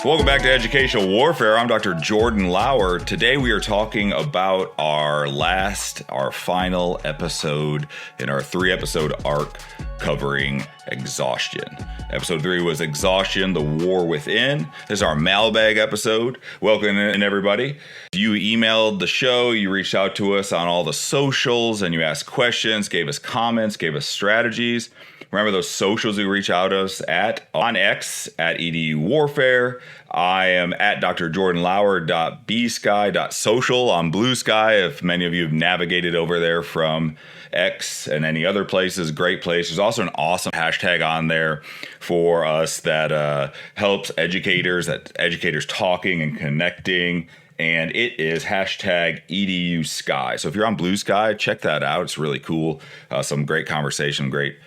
Welcome back to Educational Warfare. I'm Dr. Jordan Lauer. Today we are talking about our final episode in our 3-episode arc covering Exhaustion. Episode 3 was Exhaustion, the War Within. This is our Mailbag episode. Welcome in, everybody. You emailed the show, you reached out to us on all the socials, and you asked questions, gave us comments, gave us strategies. Remember those socials you reach out to us at on X at EDU Warfare. I am at drjordanlauer.bsky.social on Blue Sky. If many of you have navigated over there from X and any other places, great place. There's also an awesome hashtag on there for us that helps educators talking and connecting. And it is hashtag EDU Sky. So if you're on Blue Sky, check that out. It's really cool. Some great conversation, great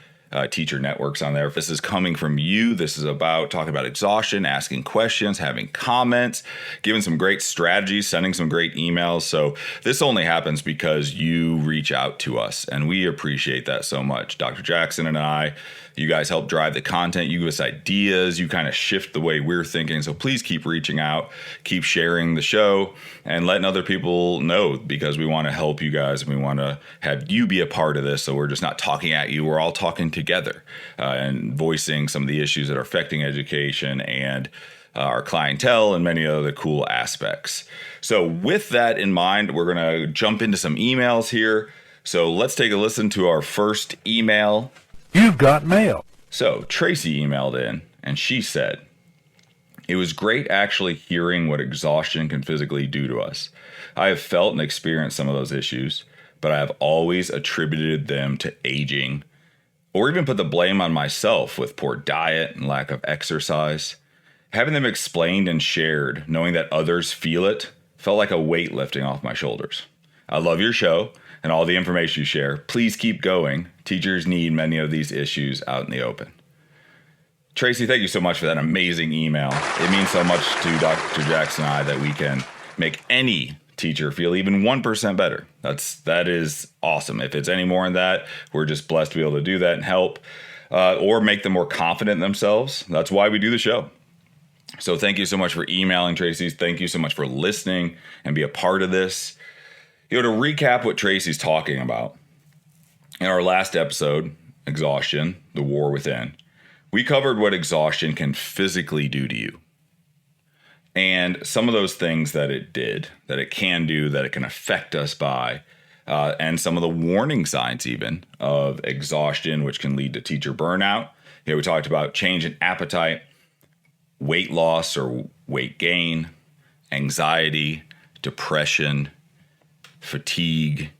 teacher networks on there. If this is coming from you, this is about talking about exhaustion, asking questions, having comments, giving some great strategies, sending some great emails. So this only happens because you reach out to us, and we appreciate that so much. Dr. Jackson and I, you guys help drive the content. You give us ideas. You kind of shift the way we're thinking. So please keep reaching out, keep sharing the show, and letting other people know, because we want to help you guys and we want to have you be a part of this. So we're just not talking at you. We're all talking together and voicing some of the issues that are affecting education and our clientele and many other cool aspects. So with that in mind, we're going to jump into some emails here. So let's take a listen to our first email. You've got mail. So Tracy emailed in and she said, "It was great actually hearing what exhaustion can physically do to us. I have felt and experienced some of those issues, but I have always attributed them to aging, or even put the blame on myself with poor diet and lack of exercise. Having them explained and shared, knowing that others feel it, felt like a weight lifting off my shoulders. I love your show and all the information you share. Please keep going. Teachers need many of these issues out in the open." Tracy, thank you so much for that amazing email. It means so much to Dr. Jackson and I that we can make any teacher feel even 1% better. That is awesome. If it's any more than that, we're just blessed to be able to do that and help or make them more confident in themselves. That's why we do the show. So thank you so much for emailing, Tracy. Thank you so much for listening and be a part of this. To recap what Tracy's talking about, in our last episode, Exhaustion, the War Within, we covered what exhaustion can physically do to you. And some of those things that it did, that it can do, that it can affect us by, and some of the warning signs even of exhaustion, which can lead to teacher burnout. We talked about change in appetite, weight loss or weight gain, anxiety, depression, fatigue,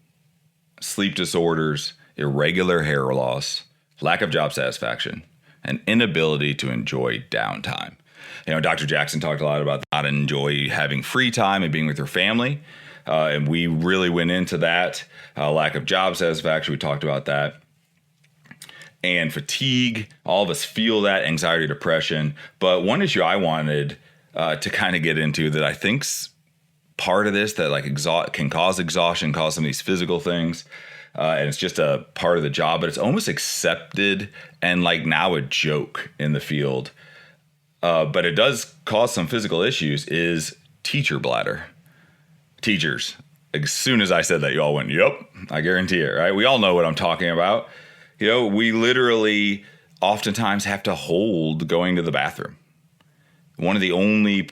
sleep disorders, irregular hair loss, lack of job satisfaction, and inability to enjoy downtime. Dr. Jackson talked a lot about not enjoy having free time and being with your family. And we really went into that. Lack of job satisfaction, we talked about that. And fatigue, all of us feel that, anxiety, depression. But one issue I wanted to kind of get into that I think's part of this that can cause exhaustion, cause some of these physical things. And it's just a part of the job, but it's almost accepted and now a joke in the field. But it does cause some physical issues, is teacher bladder. Teachers, as soon as I said that, you all went, "Yep, I guarantee it," right? We all know what I'm talking about. We literally oftentimes have to hold going to the bathroom. One of the only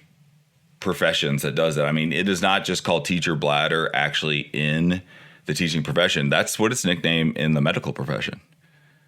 professions that does that. I mean, it is not just called teacher bladder actually in the teaching profession. That's what it's nicknamed in the medical profession.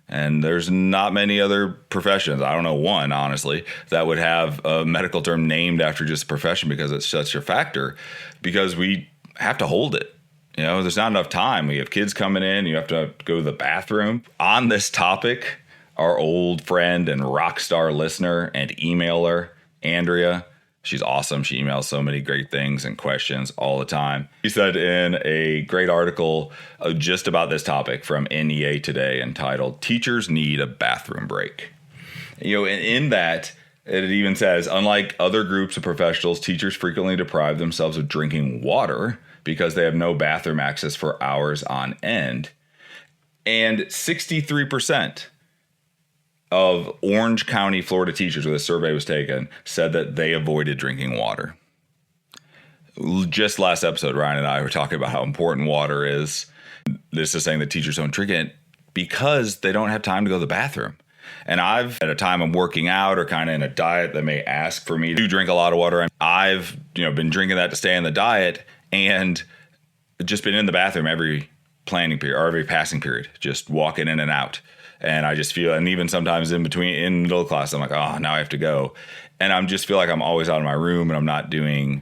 And there's not many other professions, I don't know one, honestly, that would have a medical term named after just a profession, because it's such a factor, because we have to hold it. There's not enough time. We have kids coming in, you have to go to the bathroom. On this topic, our old friend and rock star listener and emailer, Andrea, she's awesome. She emails so many great things and questions all the time. She said in a great article just about this topic from NEA Today entitled, "Teachers Need a Bathroom Break." In that, it even says, unlike other groups of professionals, teachers frequently deprive themselves of drinking water because they have no bathroom access for hours on end. And 63% of Orange County, Florida teachers, where the survey was taken, said that they avoided drinking water. Just last episode, Ryan and I were talking about how important water is. This is saying that teachers don't drink it because they don't have time to go to the bathroom. And I've, at a time I'm working out or kind of in a diet that may ask for me to drink a lot of water, I've been drinking that to stay in the diet and just been in the bathroom every planning period or every passing period, just walking in and out. And I just feel, and even sometimes in middle class, I'm like, oh, now I have to go. And I'm just feel like I'm always out of my room and I'm not doing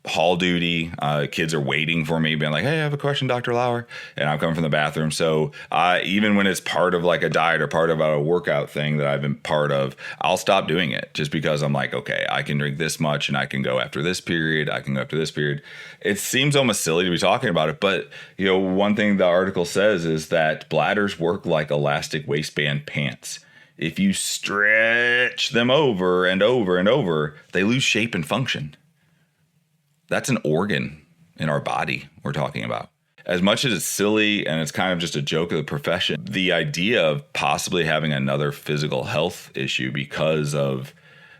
hall duty. Kids are waiting for me, being like, hey, I have a question, Dr. Lauer. And I'm coming from the bathroom. So even when it's part of like a diet or part of a workout thing that I've been part of, I'll stop doing it just because I'm like, okay, I can drink this much and I can go after this period. I can go after this period. It seems almost silly to be talking about it. But, one thing the article says is that bladders work like elastic waistband pants. If you stretch them over and over and over, they lose shape and function. That's an organ in our body we're talking about. As much as it's silly and it's kind of just a joke of the profession, the idea of possibly having another physical health issue because of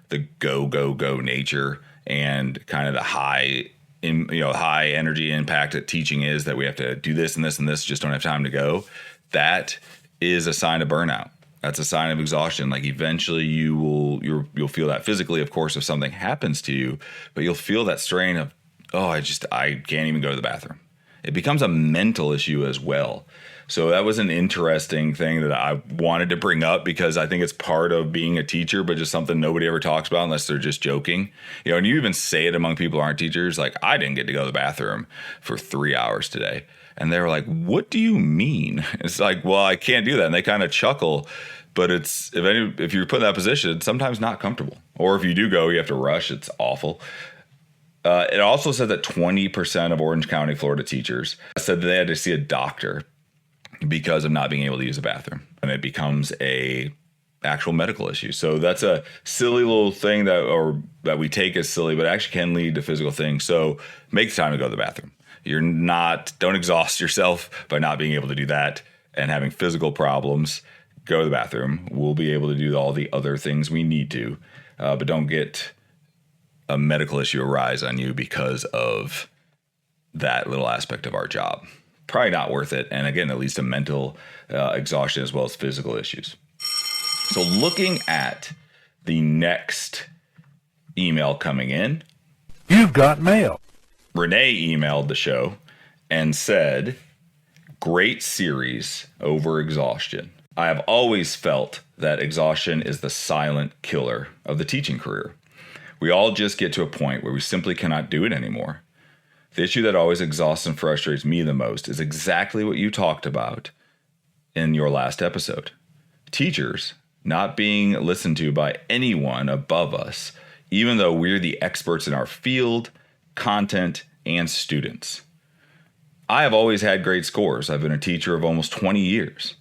the go nature and kind of the high energy impact that teaching is, that we have to do this and this and this, just don't have time to go. That is a sign of burnout. That's a sign of exhaustion. Like eventually you'll feel that physically, of course, if something happens to you, but you'll feel that strain of, I can't even go to the bathroom. It becomes a mental issue as well. So that was an interesting thing that I wanted to bring up because I think it's part of being a teacher, but just something nobody ever talks about unless they're just joking. And you even say it among people who aren't teachers, like, I didn't get to go to the bathroom for 3 hours today. And they were like, what do you mean? It's like, well, I can't do that. And they kind of chuckle. But it's if you're put in that position, it's sometimes not comfortable. Or if you do go, you have to rush. It's awful. It also said that 20% of Orange County, Florida teachers said that they had to see a doctor because of not being able to use a bathroom. And it becomes a actual medical issue. So that's a silly little thing that we take as silly, but actually can lead to physical things. So make the time to go to the bathroom. Don't exhaust yourself by not being able to do that and having physical problems. Go to the bathroom. We'll be able to do all the other things we need to, but don't get a medical issue arise on you because of that little aspect of our job. Probably not worth it. And again, it leads to mental exhaustion as well as physical issues. So looking at the next email coming in. You've got mail. Renee emailed the show and said, great series over exhaustion. I have always felt that exhaustion is the silent killer of the teaching career. We all just get to a point where we simply cannot do it anymore. The issue that always exhausts and frustrates me the most is exactly what you talked about in your last episode. Teachers not being listened to by anyone above us, even though we're the experts in our field, content, and students. I have always had great scores. I've been a teacher of almost 20 years.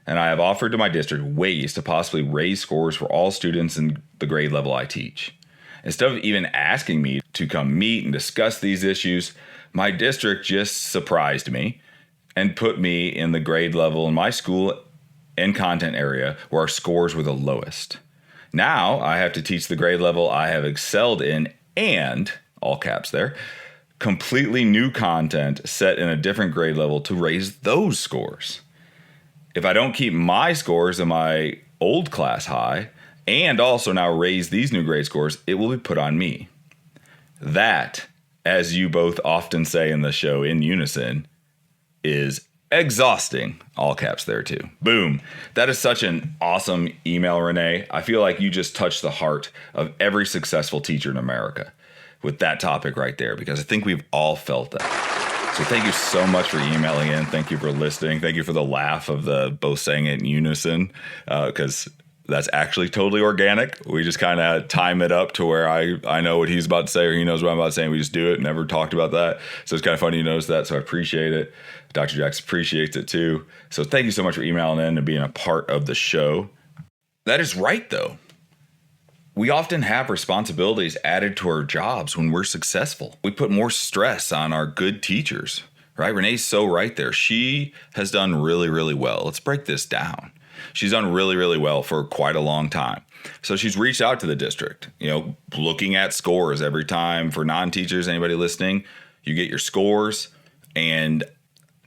And I have offered to my district ways to possibly raise scores for all students in the grade level I teach. Instead of even asking me to come meet and discuss these issues, my district just surprised me and put me in the grade level in my school and content area where our scores were the lowest. Now I have to teach the grade level I have excelled in and, all caps there, completely new content set in a different grade level to raise those scores. If I don't keep my scores in my old class high and also now raise these new grade scores, it will be put on me. That, as you both often say in the show in unison, is exhausting. All caps there too. Boom. That is such an awesome email, Renee. I feel like you just touched the heart of every successful teacher in America with that topic right there, because I think we've all felt that. So thank you so much for emailing in. Thank you for listening. Thank you for the laugh of the both saying it in unison, because that's actually totally organic. We just kind of time it up to where I know what he's about to say or he knows what I'm about to say, and we just do it. Never talked about that. So it's kind of funny you notice that. So I appreciate it. Dr. Jax appreciates it too. So thank you so much for emailing in and being a part of the show. That is right, though. We often have responsibilities added to our jobs when we're successful. We put more stress on our good teachers, right? Renee's so right there. She has done really, really well. Let's break this down. She's done really, really well for quite a long time. So she's reached out to the district, looking at scores every time. For non-teachers, anybody listening, you get your scores, and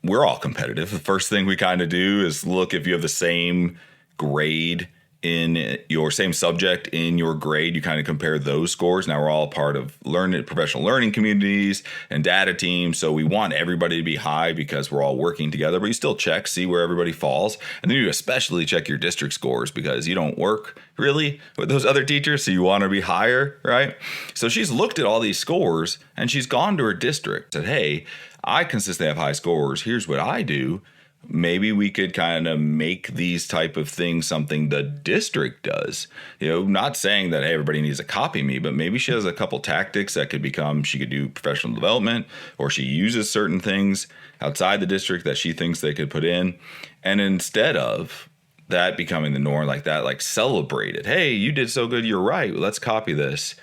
we're all competitive. The first thing we kind of do is look if you have the same grade in your same subject in your grade. You kind of compare those scores. Now we're all part of professional learning communities and data teams. So we want everybody to be high because we're all working together, but you still see where everybody falls. And then you especially check your district scores because you don't work really with those other teachers. So you want to be higher, right? So she's looked at all these scores and she's gone to her district and said, hey, I consistently have high scores. Here's what I do. Maybe we could kind of make these type of things something the district does. Not saying that, hey, everybody needs to copy me, but maybe she has a couple tactics that could become, she could do professional development, or she uses certain things outside the district that she thinks they could put in. And instead of that becoming the norm like that, like celebrate it. Hey, you did so good. You're right. Let's copy this.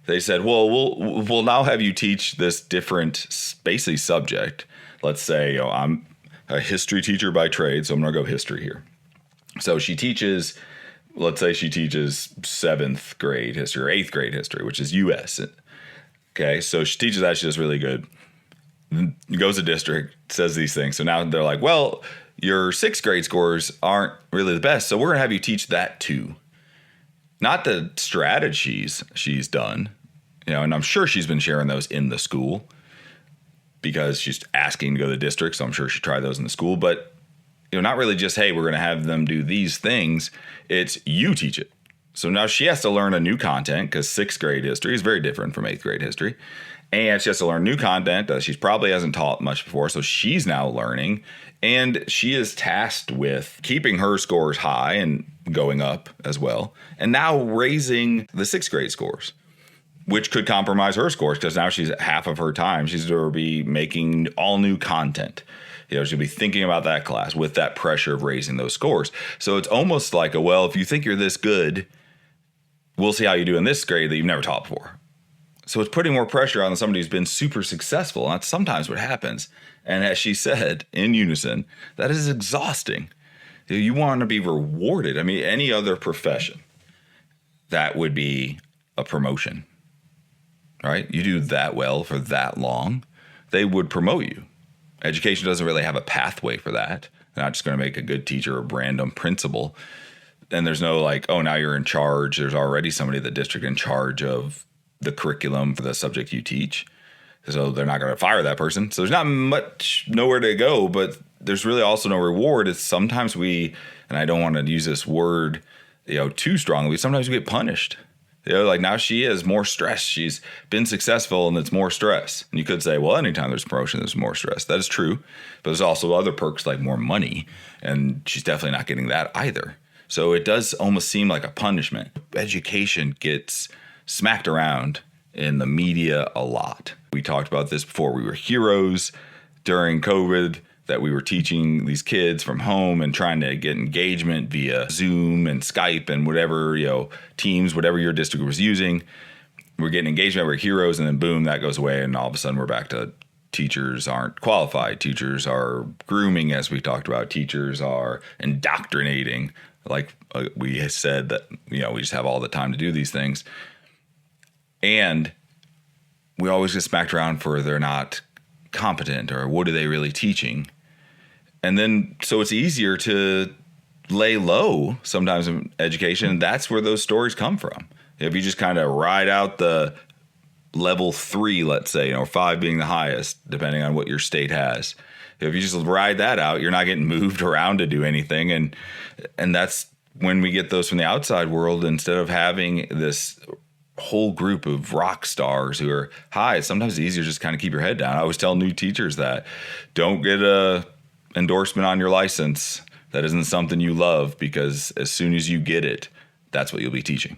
They said, well, we'll now have you teach this different, basically, subject. Let's say, I'm a history teacher by trade, so I'm going to go history here. So let's say she teaches 7th grade history or 8th grade history, which is U.S. Okay, so she teaches that. She does really good. Goes to district, says these things. So now they're like, well, your 6th grade scores aren't really the best, so we're going to have you teach that too. Not the strategies she's done, and I'm sure she's been sharing those in the school, because she's asking to go to the district, so I'm sure she tried those in the school. But not really just, hey, we're going to have them do these things. It's you teach it. So now she has to learn a new content, because 6th grade history is very different from 8th grade history. And she has to learn new content that she probably hasn't taught much before. So she's now learning. And she is tasked with keeping her scores high and going up as well. And now raising the 6th grade scores, which could compromise her scores, because now she's half of her time. She's going to be making all new content. She's going to be thinking about that class with that pressure of raising those scores. So it's almost like if you think you're this good, we'll see how you do in this grade that you've never taught before. So it's putting more pressure on somebody who's been super successful. And that's sometimes what happens. And as she said in unison, that is exhausting. You want to be rewarded. I mean, any other profession, that would be a promotion. Right? You do that well for that long, they would promote you. Education doesn't really have a pathway for that. They're not just going to make a good teacher a random principal. And there's no now you're in charge. There's already somebody at the district in charge of the curriculum for the subject you teach. So they're not going to fire that person. So there's not nowhere to go, but there's really also no reward. It's sometimes and I don't want to use this word, too strongly. Sometimes we get punished. Now she is more stressed. She's been successful and it's more stress. And you could say, well, anytime there's promotion, there's more stress. That is true. But there's also other perks like more money. And she's definitely not getting that either. So it does almost seem like a punishment. Education gets smacked around in the media a lot. We talked about this before. We were heroes during COVID, that we were teaching these kids from home and trying to get engagement via Zoom and Skype and whatever, Teams, whatever your district was using. We're getting engagement, we're heroes, and then boom, that goes away. And all of a sudden we're back to teachers aren't qualified. Teachers are grooming, as we talked about. Teachers are indoctrinating. Like we said that, we just have all the time to do these things. And we always get smacked around for they're not competent, or what are they really teaching? And then, so it's easier to lay low sometimes in education. That's where those stories come from. If you just kind of ride out the level 3, let's say, or 5 being the highest, depending on what your state has. If you just ride that out, you're not getting moved around to do anything. And that's when we get those from the outside world, instead of having this whole group of rock stars who are high. Sometimes it's easier to just kind of keep your head down. I always tell new teachers that don't get a endorsement on your license that isn't something you love, because as soon as you get it, that's what you'll be teaching.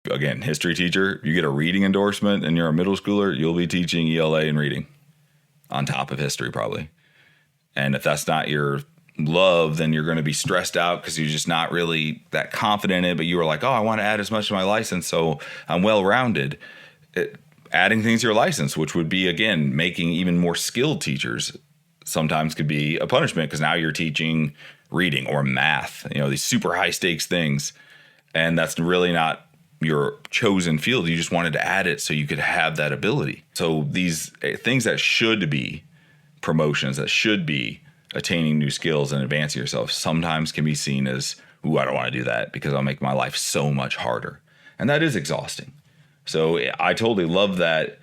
Again, history teacher, you get a reading endorsement and you're a middle schooler, you'll be teaching ELA and reading on top of history probably. And if that's not your love, then you're going to be stressed out because you're just not really that confident in it, but you were like, oh, I want to add as much to my license so I'm well-rounded. Adding things to your license, which would be, again, making even more skilled teachers sometimes could be a punishment because now you're teaching reading or math, these super high stakes things. And that's really not your chosen field. You just wanted to add it so you could have that ability. So these things that should be promotions, that should be attaining new skills and advancing yourself, sometimes can be seen as, ooh, I don't want to do that because I'll make my life so much harder. And that is exhausting. So I totally love that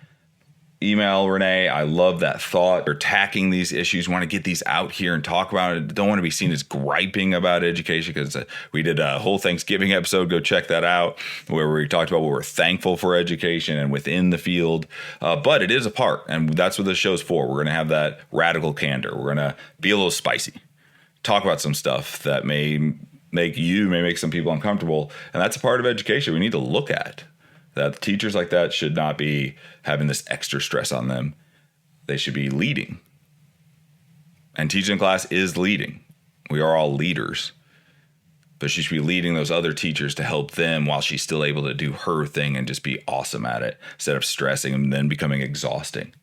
email, Renee. I love that thought. You're attacking these issues, want to get these out here and talk about it. Don't want to be seen as griping about education, because we did a whole Thanksgiving episode. Go check that out, where we talked about what we're thankful for education and within the field. But it is a part, and that's what this show's for. We're going to have that radical candor. We're going to be a little spicy, talk about some stuff that may make some people uncomfortable. And that's a part of education we need to look at. That teachers like that should not be having this extra stress on them. They should be leading. And teaching class is leading. We are all leaders. But she should be leading those other teachers to help them while she's still able to do her thing and just be awesome at it, instead of stressing and then becoming exhausting.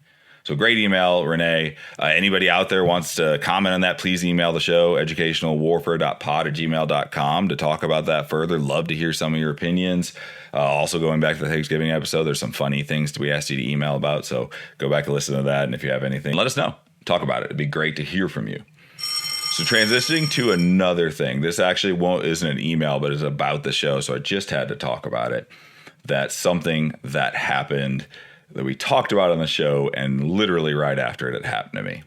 So great email, Renee. Anybody out there wants to comment on that, please email the show, educationalwarfare.pod@gmail.com, to talk about that further. Love to hear some of your opinions. Also, going back to the Thanksgiving episode, there's some funny things we asked you to email about. So go back and listen to that. And if you have anything, let us know. Talk about it. It'd be great to hear from you. So transitioning to another thing. This actually isn't an email, but it's about the show. So I just had to talk about it. That's something that happened that we talked about on the show, and literally right after it happened to me.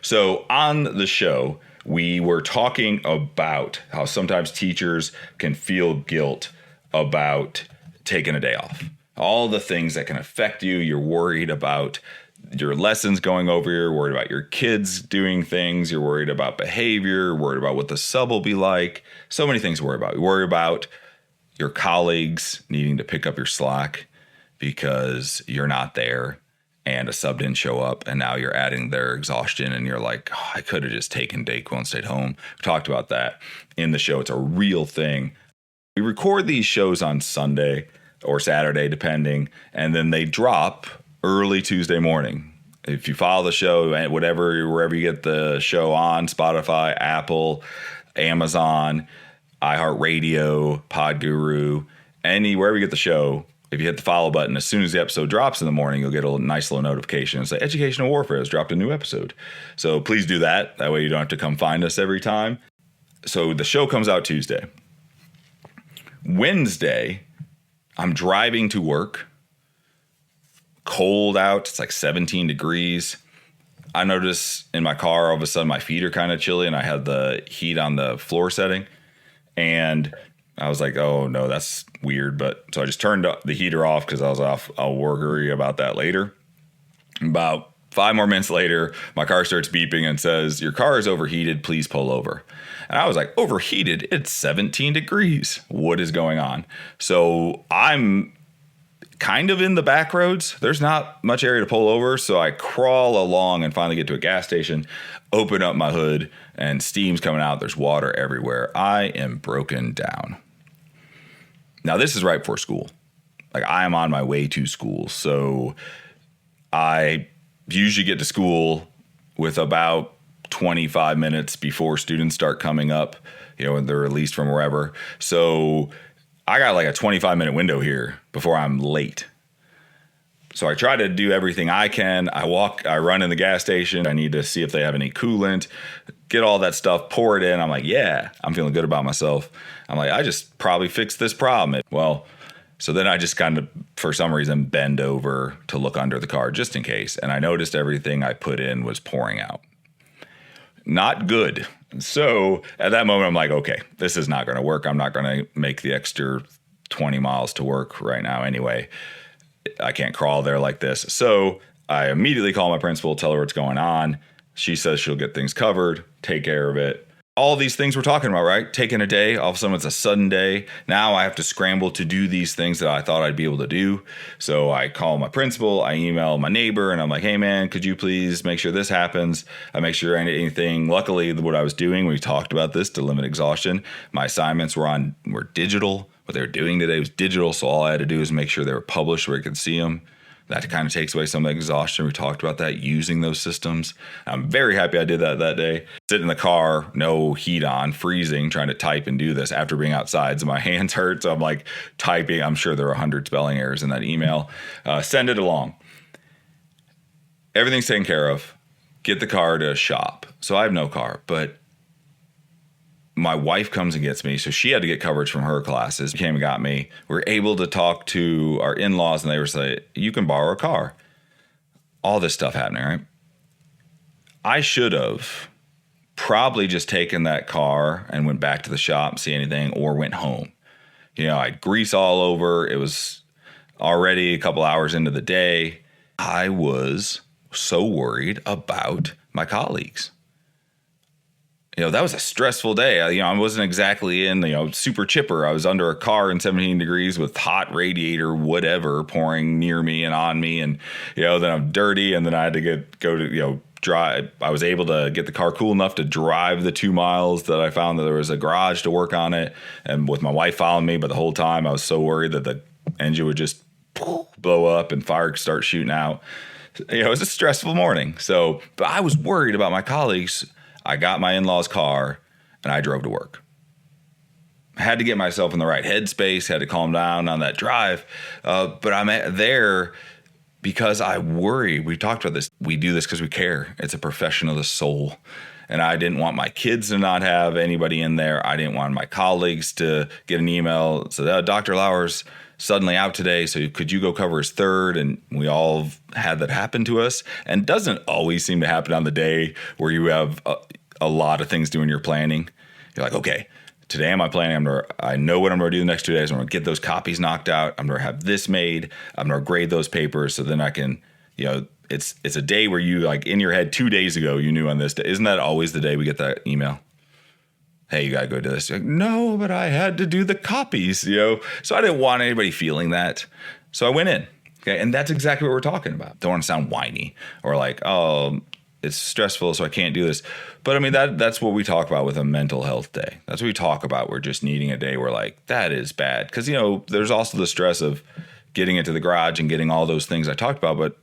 So on the show, we were talking about how sometimes teachers can feel guilt about taking a day off. All the things that can affect you. You're worried about your lessons going over. You're worried about your kids doing things. You're worried about behavior. You're worried about what the sub will be like. So many things to worry about. You worry about your colleagues needing to pick up your slack because you're not there and a sub didn't show up, and now you're adding their exhaustion, and you're like, oh, I could have just taken Dayquil and stayed home. We talked about that in the show. It's a real thing. We record these shows on Sunday or Saturday, depending, and then they drop early Tuesday morning. If you follow the show, wherever you get the show on, Spotify, Apple, Amazon, iHeartRadio, PodGuru, wherever you get the show, if you hit the follow button, as soon as the episode drops in the morning, you'll get a nice little notification and say, Educational Warfare has dropped a new episode. So please do that. That way you don't have to come find us every time. So the show comes out Tuesday. Wednesday, I'm driving to work. Cold out. It's like 17 degrees. I notice in my car, all of a sudden, my feet are kind of chilly, and I had the heat on the floor setting. And I was like, oh, no, that's weird. But so I just turned the heater off because I was off. I'll worry about that later. About 5 more minutes later, my car starts beeping and says, your car is overheated. Please pull over. And I was like, overheated? It's 17 degrees. What is going on? So I'm kind of in the back roads. There's not much area to pull over. So I crawl along and finally get to a gas station, open up my hood, and steam's coming out. There's water everywhere. I am broken down. Now, this is right before school. Like, I am on my way to school. So I usually get to school with about 25 minutes before students start coming up, when they're released from wherever. So I got like a 25-minute window here before I'm late. So I try to do everything I can. I run in the gas station. I need to see if they have any coolant, get all that stuff, pour it in. I'm like, yeah, I'm feeling good about myself. I'm like, I just probably fixed this problem. So then I just kind of, for some reason, bend over to look under the car just in case. And I noticed everything I put in was pouring out. Not good. So at that moment, I'm like, okay, this is not going to work. I'm not going to make the extra 20 miles to work right now anyway. I can't crawl there like this. So I immediately call my principal, tell her what's going on. She says she'll get things covered, take care of it. All these things we're talking about, right? Taking a day, all of a sudden it's a sudden day. Now I have to scramble to do these things that I thought I'd be able to do. So I call my principal, I email my neighbor, and I'm like, hey man, could you please make sure this happens? I make sure anything, luckily what I was doing, we talked about this to limit exhaustion. My assignments were digital. What they were doing today was digital. So all I had to do is make sure they were published where I could see them. That kind of takes away some of the exhaustion. We talked about that, using those systems. I'm very happy I did that day. Sitting in the car, no heat on, freezing, trying to type and do this after being outside. So my hands hurt. So I'm like typing. I'm sure there are 100 spelling errors in that email. Send it along. Everything's taken care of. Get the car to a shop. So I have no car, but my wife comes and gets me. So she had to get coverage from her classes. Came and got me. We were able to talk to our in-laws, and they were saying, you can borrow a car. All this stuff happening, right? I should have probably just taken that car and went back to the shop, see anything, or went home. I had grease all over. It was already a couple hours into the day. I was so worried about my colleagues. That was a stressful day. I wasn't exactly in, super chipper. I was under a car in 17 degrees with hot radiator, whatever, pouring near me and on me. And, then I'm dirty. And then I had to drive. I was able to get the car cool enough to drive the 2 miles that I found that there was a garage to work on it. And with my wife following me, but the whole time I was so worried that the engine would just blow up and fire start shooting out. It was a stressful morning. But I was worried about my colleagues. I got my in-laws' car and I drove to work. I had to get myself in the right headspace, had to calm down on that drive. But I'm there because I worry. We talked about this. We do this because we care. It's a profession of the soul. And I didn't want my kids to not have anybody in there. I didn't want my colleagues to get an email. So Dr. Lauer's suddenly out today, so could you go cover his third? And we all had that happen to us. And doesn't always seem to happen on the day where you have a lot of things doing your planning. You're like, okay, today am I planning? I know what I'm going to do the next 2 days. I'm going to get those copies knocked out. I'm going to have this made. I'm going to grade those papers so then I can, it's a day where you, like, in your head 2 days ago, you knew on this day. Isn't that always the day we get that email? Hey, you got to go do this. Like, no, but I had to do the copies, So I didn't want anybody feeling that. So I went in. Okay. And that's exactly what we're talking about. Don't want to sound whiny or like, oh, it's stressful, so I can't do this. But I mean, that's what we talk about with a mental health day. That's what we talk about. We're just needing a day where, like, that is bad. Because, there's also the stress of getting into the garage and getting all those things I talked about. But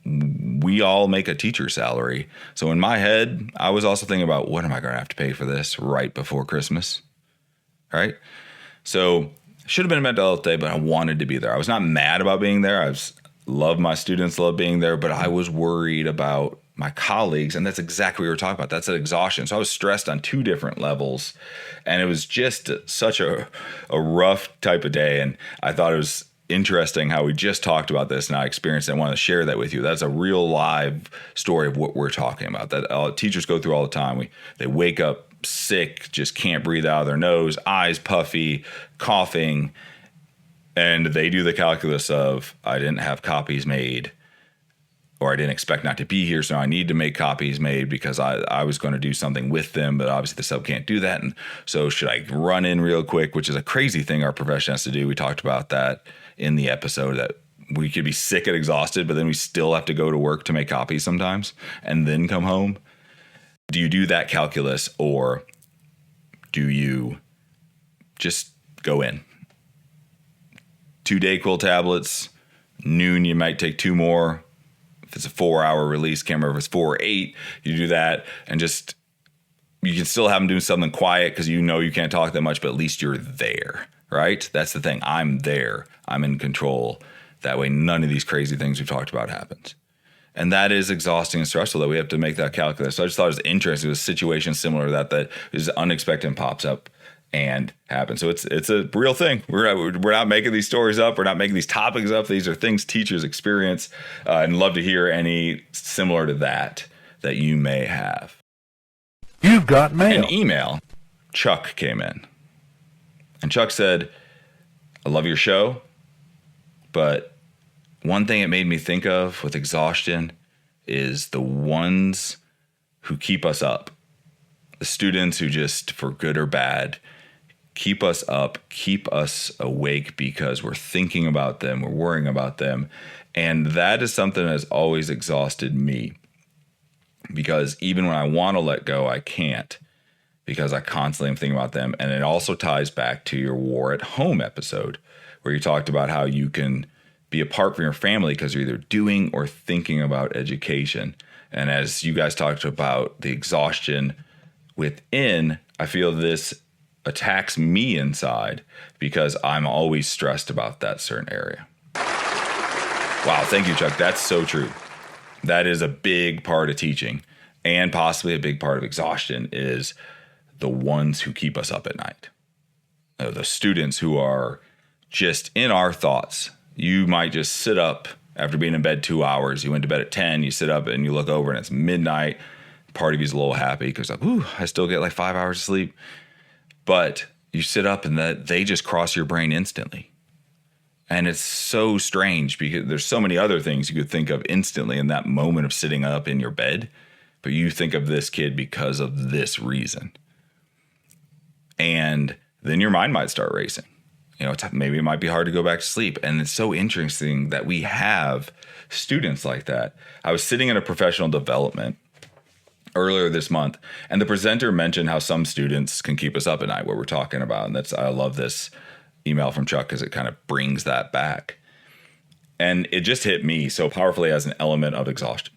we all make a teacher salary. So in my head, I was also thinking about, what am I going to have to pay for this right before Christmas? Right? So should have been a mental health day, but I wanted to be there. I was not mad about being there. Love my students, love being there, but I was worried about my colleagues, and that's exactly what we were talking about. That's an exhaustion. So I was stressed on 2 different levels, and it was just such a rough type of day. And I thought it was interesting how we just talked about this, and I experienced it. I want to share that with you. That's a real live story of what we're talking about that teachers go through all the time. They wake up sick, just can't breathe out of their nose, eyes puffy, coughing, and they do the calculus of, I didn't have copies made, or I didn't expect not to be here, so I need to make copies made because I was going to do something with them, but obviously the sub can't do that. And so should I run in real quick, which is a crazy thing our profession has to do. We talked about that in the episode, that we could be sick and exhausted, but then we still have to go to work to make copies sometimes and then come home. Do you do that calculus, or do you just go in? 2 Dayquil tablets, noon you might take 2 more. If it's a 4-hour release, can't remember if it's 4 or 8, you do that, and just, you can still have them doing something quiet because you can't talk that much, but at least you're there, right? That's the thing. I'm there. I'm in control. That way none of these crazy things we've talked about happens. And that is exhausting and stressful that we have to make that calculus. So I just thought it was interesting. It was a situation similar to that is unexpected and pops up and happen. So it's a real thing. We're not making these stories up. We're not making these topics up. These are things teachers experience, and love to hear any similar to that you may have. You've got mail. An email. Chuck came in, and Chuck said, I love your show, but one thing it made me think of with exhaustion is the ones who keep us up. The students who just, for good or bad, keep us up, keep us awake because we're thinking about them, we're worrying about them. And that is something that has always exhausted me, because even when I want to let go, I can't, because I constantly am thinking about them. And it also ties back to your War at Home episode, where you talked about how you can be apart from your family because you're either doing or thinking about education. And as you guys talked about the exhaustion within, I feel this attacks me inside because I'm always stressed about that certain area. Wow, thank you, Chuck. That's so true. That is a big part of teaching, and possibly a big part of exhaustion is the ones who keep us up at night. The students who are just in our thoughts. You might just sit up after being in bed 2 hours. You went to bed at 10, you sit up and you look over and it's midnight. Part of you's a little happy because like, ooh, I still get like 5 hours of sleep. But you sit up and they just cross your brain instantly. And it's so strange because there's so many other things you could think of instantly in that moment of sitting up in your bed. But you think of this kid because of this reason. And then your mind might start racing. Maybe it might be hard to go back to sleep. And it's so interesting that we have students like that. I was sitting in a professional development earlier this month, and the presenter mentioned how some students can keep us up at night, what we're talking about. And I love this email from Chuck because it kind of brings that back. And it just hit me so powerfully as an element of exhaustion.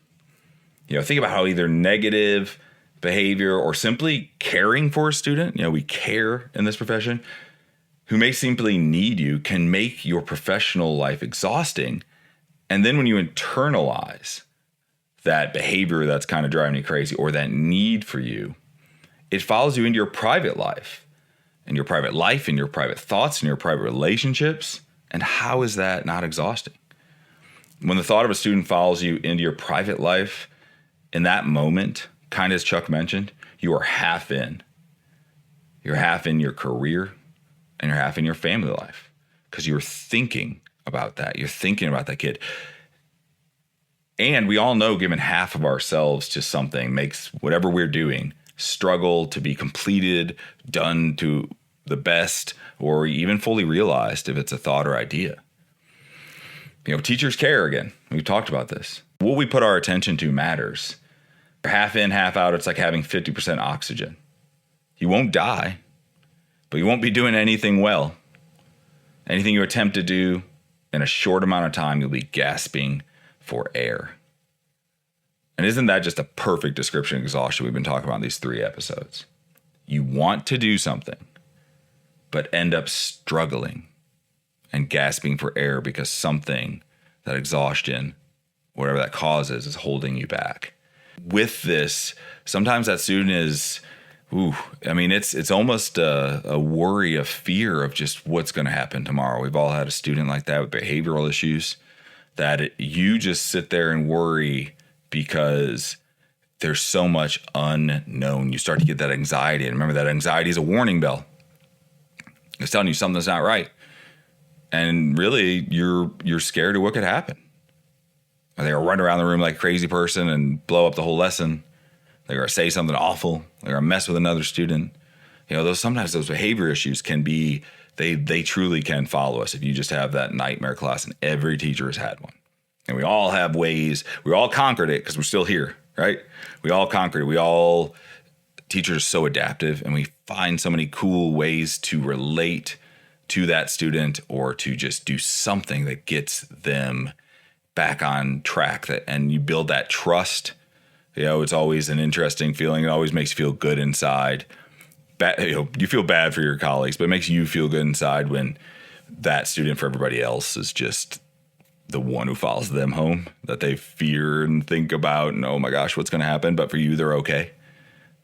Think about how either negative behavior or simply caring for a student, we care in this profession, who may simply need you, can make your professional life exhausting. And then when you internalize that behavior that's kind of driving you crazy or that need for you, it follows you into your private life, and your private thoughts, and your private relationships. And how is that not exhausting? When the thought of a student follows you into your private life, in that moment, kind of as Chuck mentioned, you are half in. You're half in your career and you're half in your family life because you're thinking about that. You're thinking about that kid. And we all know giving half of ourselves to something makes whatever we're doing struggle to be completed, done to the best, or even fully realized if it's a thought or idea. Teachers care again. We've talked about this. What we put our attention to matters. Half in, half out, it's like having 50% oxygen. You won't die, but you won't be doing anything well. Anything you attempt to do in a short amount of time, you'll be gasping for air. And isn't that just a perfect description of exhaustion we've been talking about in these 3 episodes? You want to do something, but end up struggling and gasping for air because something, that exhaustion, whatever that causes, is holding you back. With this, sometimes that student is, it's almost a worry, a fear of just what's going to happen tomorrow. We've all had a student like that with behavioral issues that you just sit there and worry because there's so much unknown. You start to get that anxiety. And remember, that anxiety is a warning bell. It's telling you something's not right. And really, you're scared of what could happen. Are they going to run around the room like a crazy person and blow up the whole lesson? They're going to say something awful. They're going to mess with another student. Sometimes those behavior issues can be, they truly can follow us if you just have that nightmare class, and every teacher has had one. And we all have ways. We all conquered it because we're still here, right? We all conquered it. Teachers are so adaptive, and we find so many cool ways to relate to that student or to just do something that gets them back on track, and you build that trust. It's always an interesting feeling. It always makes you feel good inside. You feel bad for your colleagues, but it makes you feel good inside when that student for everybody else is just the one who follows them home, that they fear and think about, and oh my gosh, what's going to happen? But for you, they're okay.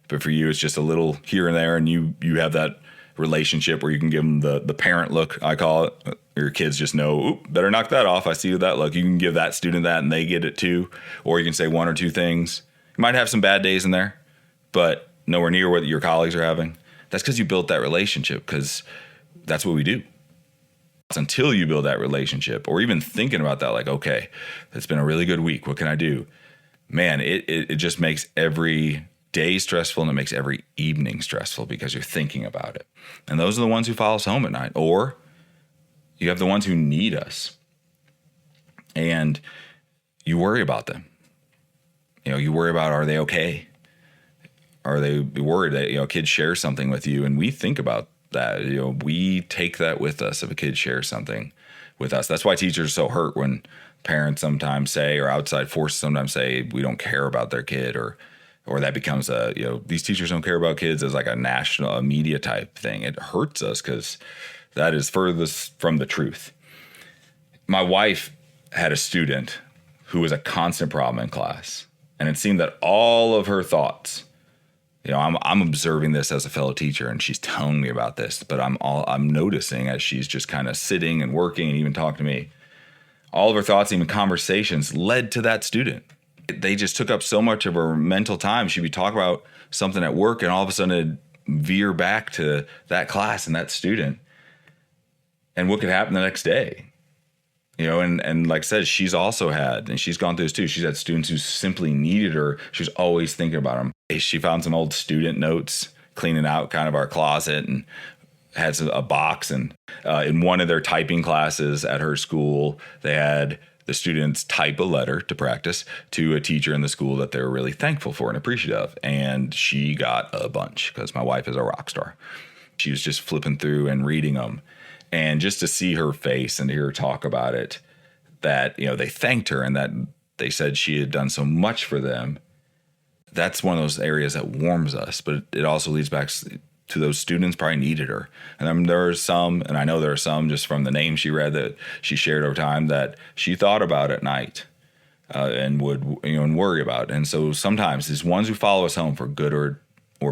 But for you, it's just a little here and there, and you have that relationship where you can give them the parent look, I call it. Your kids just know, oop, better knock that off. I see that look. You can give that student that and they get it too. Or you can say one or two things. You might have some bad days in there, but nowhere near what your colleagues are having. That's because you built that relationship, because that's what we do. It's until you build that relationship, or even thinking about that, like, okay, it's been a really good week. What can I do? Man, it just makes every day stressful, and it makes every evening stressful because you're thinking about it. And those are the ones who follow us home at night. Or you have the ones who need us, and you worry about them. You worry about, are they okay? Are they worried that, kids share something with you? And we think about that. We take that with us if a kid shares something. with us. That's why teachers are so hurt when parents sometimes say, or outside forces sometimes say, we don't care about their kid, or that becomes these teachers don't care about kids as like a national media type thing. It hurts us because that is furthest from the truth. My wife had a student who was a constant problem in class, and it seemed that all of her thoughts, I'm observing this as a fellow teacher, and she's telling me about this, but I'm noticing as she's just kind of sitting and working and even talking to me, all of her thoughts, even conversations, led to that student. They just took up so much of her mental time. She'd be talking about something at work, and all of a sudden it'd veer back to that class and that student. And what could happen the next day? And like I said, she's also had, and she's gone through this too, she's had students who simply needed her. She was always thinking about them. She found some old student notes cleaning out kind of our closet, and had a box. And in one of their typing classes at her school, they had the students type a letter to practice to a teacher in the school that they were really thankful for and appreciative of. And she got a bunch because my wife is a rock star. She was just flipping through and reading them. And just to see her face and to hear her talk about it, that, they thanked her and that they said she had done so much for them. That's one of those areas that warms us, but it also leads back to those students probably needed her. And then there are some, and I know there are some just from the names she read that she shared over time that she thought about at night and would, and worry about. And so sometimes these ones who follow us home for good or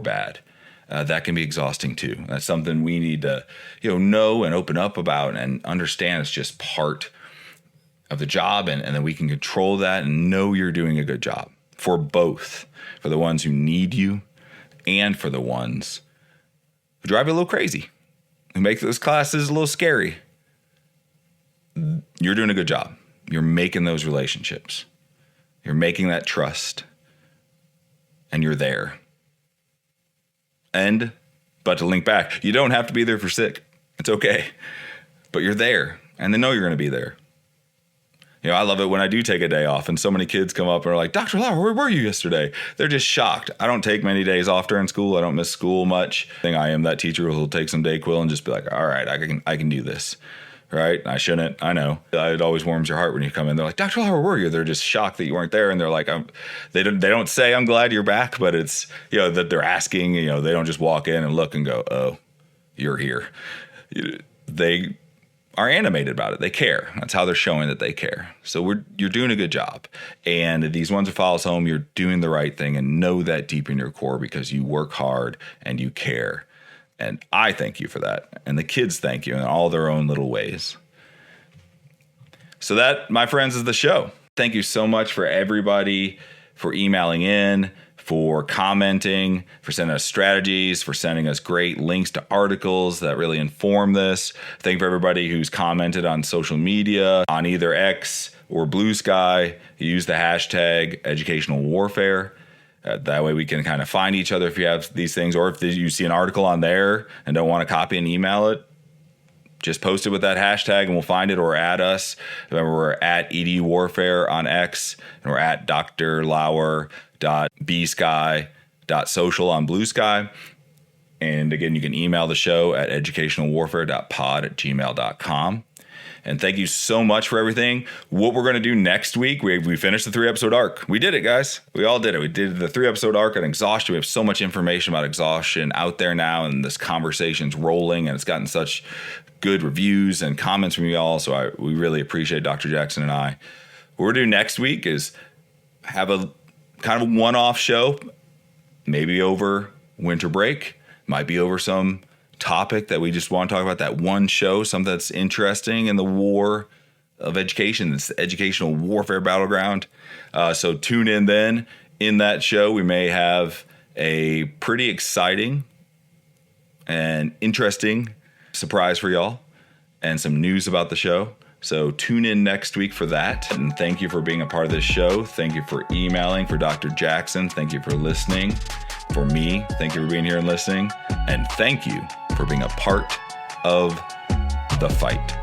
bad, that can be exhausting too. That's something we need to, know and open up about and understand it's just part of the job, and then we can control that and know you're doing a good job for both, for the ones who need you and for the ones who drive you a little crazy, who make those classes a little scary. You're doing a good job. You're making those relationships. You're making that trust, and you're there. But to link back, you don't have to be there for sick. It's okay. But you're there, and they know you're going to be there. I love it when I do take a day off and so many kids come up and are like, Dr. Lauer, where were you yesterday? They're just shocked. I don't take many days off during school. I don't miss school much. I am that teacher who'll take some Dayquil and just be like, all right, I can do this. Right? I shouldn't. I know. It always warms your heart when you come in. They're like, Dr. Lauer, where were you? They're just shocked that you weren't there. And they're like, they don't say I'm glad you're back, but it's, that they're asking, they don't just walk in and look and go, oh, you're here. They are animated about it. They care. That's how they're showing that they care. So you're doing a good job. And these ones who follow us home, you're doing the right thing, and know that deep in your core because you work hard and you care. And I thank you for that. And the kids thank you in all their own little ways. So that, my friends, is the show. Thank you so much for everybody for emailing in, for commenting, for sending us strategies, for sending us great links to articles that really inform this. Thank you for everybody who's commented on social media, on either X or Blue Sky. Use the hashtag educational warfare. That way we can kind of find each other if you have these things, or if you see an article on there and don't want to copy and email it, just post it with that hashtag and we'll find it, or add us. Remember, we're at EDUwarfare on X, and we're at drlauer.bsky.social on Blue Sky. And again, you can email the show at educationalwarfare.pod@gmail.com. And thank you so much for everything. What we're going to do next week, we finished the 3-episode arc. We did it, guys. We all did it. We did the 3-episode arc on Exhaustion. We have so much information about Exhaustion out there now, and this conversation's rolling, and it's gotten such good reviews and comments from you all. So we really appreciate Dr. Jackson and I. What we're doing next week is have a kind of a one-off show, maybe over winter break, might be over some topic that we just want to talk about, that one show, something that's interesting in the war of education, this educational warfare battleground. So tune in then. In that show, we may have a pretty exciting and interesting surprise for y'all and some news about the show. So tune in next week for that. And thank you for being a part of this show. Thank you for emailing. For Dr. Jackson, thank you for listening. For me, thank you for being here and listening. And thank you for being a part of the fight.